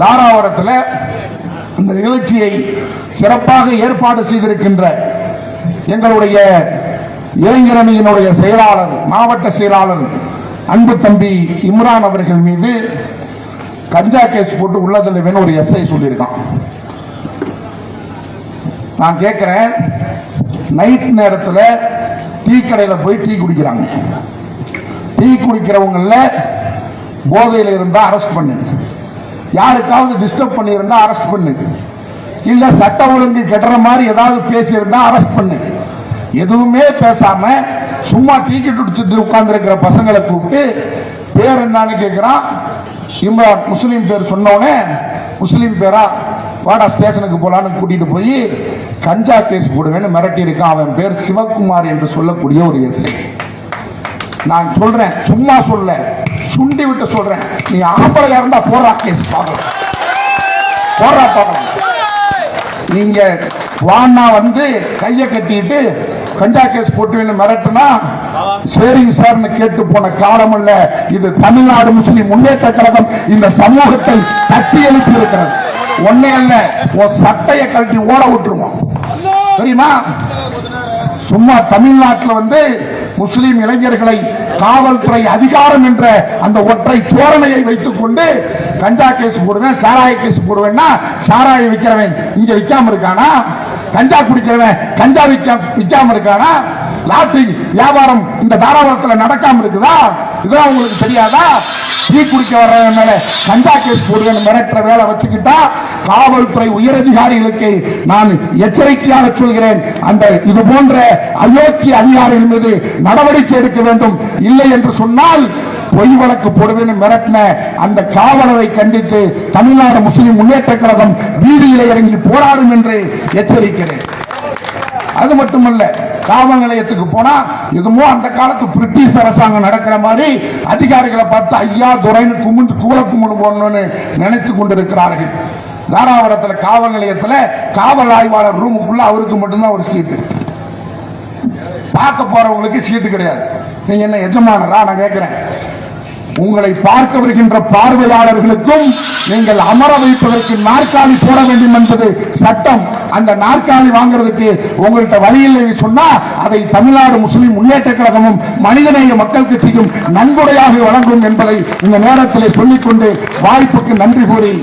தாராபுரத்தில் இந்த நிகழ்ச்சியை சிறப்பாக ஏற்பாடு செய்திருக்கின்ற எங்களுடைய இளைஞரணியினுடைய செயலாளர், மாவட்ட செயலாளர் அன்பு தம்பி இம்ரான் அவர்கள் மீது கஞ்சா கேஸ் போட்டு உள்ளதில் ஒரு எஸ்ஐ சொல்லியிருக்கான். நான் கேட்கிறேன், நைட் நேரத்தில் டீ கடையில் போய் டீ குடிக்கிறாங்க. டீ குடிக்கிறவங்கள போதையில் இருந்தா அரெஸ்ட் பண்ணு, யாருக்காவது டிஸ்டர்ப் பண்ணி இருந்தா அரெஸ்ட் பண்ணு, இல்ல சட்ட ஒழுங்கு கெடுற மாதிரி ஏதாவது பேசி இருந்தா அரெஸ்ட் பண்ணு. எதுவுமே பேசாம சும்மா டீ குடிச்சிட்டு உட்கார்ந்து இருக்கிற பசங்களை கூப்பிட்டு பேர் என்னன்னு கேட்கிறான். இம்ரான் முஸ்லீம் பேர் சொன்னோடனே, முஸ்லீம் பேரா வாடா ஸ்டேஷனுக்கு போலான்னு கூட்டிட்டு போய் கஞ்சா கேஸ் போடுவேன்னு மிரட்டி இருக்கான். அவன் பேர் சிவகுமார் என்று சொல்லக்கூடிய ஒரு எஸ்ஐ. நான் சொல்றேன், சும்மா சொல்ல, சுண்டி விட்டு சொல்றேன், நீ ஆம்பளையா இருந்தா போடுறா கேஸ் பார்க்கலாம், போடுறா பார்க்கலாம். நீங்க வானா வந்து கைய கட்டிட்டு கஞ்சா கேஸ் போட்டு மிரட்டுனா சரிங்க சார்னு கேட்டு போன காலம் அல்ல இது. தமிழ்நாடு முஸ்லிம் முன்னேற்ற கழகம் இந்த சமூகத்தை தட்டி எழுப்பி இருக்கிறது. ஒன்னே அல்ல, உன் சட்டையை கழட்டி ஓட விட்டுருவோம் தெரியுமா? சும்மா தமிழ்நாட்டில் வந்து முஸ்லிம் இளைஞர்களை காவல்துறை அதிகாரம் என்ற அந்த ஒற்றை தோரணையை வைத்துக் கொண்டு கஞ்சா கேஸ் போடுவேன், சாராய கேஸ் போடுவேன்னா, சாராய விற்கிறவன் இங்க விற்காம இருக்கானா? கஞ்சா குடிக்கிறவன் கஞ்சா விற்காம இருக்கானா? லாட்டரி வியாபாரம் இந்த தாராபுரத்தில் நடக்காம இருக்குதா? இதெல்லாம் உங்களுக்கு தெரியாதா? டீ குடிக்க வர்றவன் மேல கஞ்சா கேஸ் போடுவேன் மிரட்டுற வேலை வச்சுக்கிட்டா காவல்துறை உயரதிகாரிகளுக்கு நான் எச்சரிக்கையாக சொல்கிறேன், அந்த இது போன்ற அயோக்கிய அதிகாரிகள் மீது நடவடிக்கை எடுக்க வேண்டும். இல்லை என்று சொன்னால் பொய் வழக்கு போடுவேன் மிரட்டின அந்த காவலரை கண்டித்து தமிழ்நாடு முஸ்லிம் முன்னேற்ற கழகம் வீதியிலே இறங்கி போராடும் என்று எச்சரிக்கிறேன். அது மட்டுமல்ல, காவல் நிலையத்துக்கு போனா எதுமோ அந்த காலத்து பிரிட்டிஷ் அரசாங்கம் நடக்கிற மாதிரி அதிகாரிகளை பார்த்து ஐயா துரைன்னு கும்பிட்டு கூல கும்பிடு போடணும்னு நினைத்துக் கொண்டிருக்கிறார்கள். தாராபுரத்தில் காவல் நிலையத்தில் காவல் ஆய்வாளர் ரூமுக்குள்ள அவருக்கு மட்டும்தான் ஒரு சீட்டு, பார்க்க போறவங்களுக்கு சீட்டு கிடையாது. நீங்க என்ன எஜமானரா? நான் கேட்கிறேன், உங்களை பார்க்க வருகின்ற பார்வையாளர்களுக்கும் நீங்கள் அமர வைப்பதற்கு நாற்காலி போட வேண்டும் என்பது சட்டம். அந்த நாற்காலி வாங்குறதுக்கு உங்கள்கிட்ட வழி இல்லை சொன்னா அதை தமிழ்நாடு முஸ்லிம் முன்னேற்ற கழகமும் மனிதநேய மக்கள் கட்சியும் நன்கொடையாக வழங்கும் என்பதை இந்த நேரத்தில் சொல்லிக்கொண்டு வாய்ப்புக்கு நன்றி கூறி